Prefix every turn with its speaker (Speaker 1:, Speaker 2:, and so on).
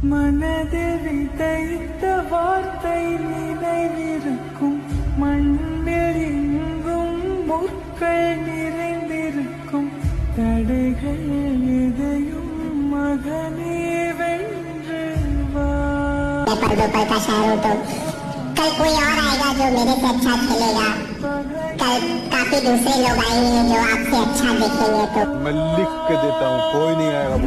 Speaker 1: மனதில் விதைத்த வார்த்தை நினைவிருக்கும், மண்ணில் எங்கும் முற்கள் நிறைந்திருக்கும், தடைகள் எதையும் மகனே வென்று வா.
Speaker 2: दोपहर का शहर हो तो कल कोई और आएगा जो मेरे से अच्छा खेलेगा। कल काफी दूसरे लोग आएंगे जो आपसे अच्छा देखेंगे। तो
Speaker 3: मैं लिख के देता हूँ, कोई नहीं आएगा।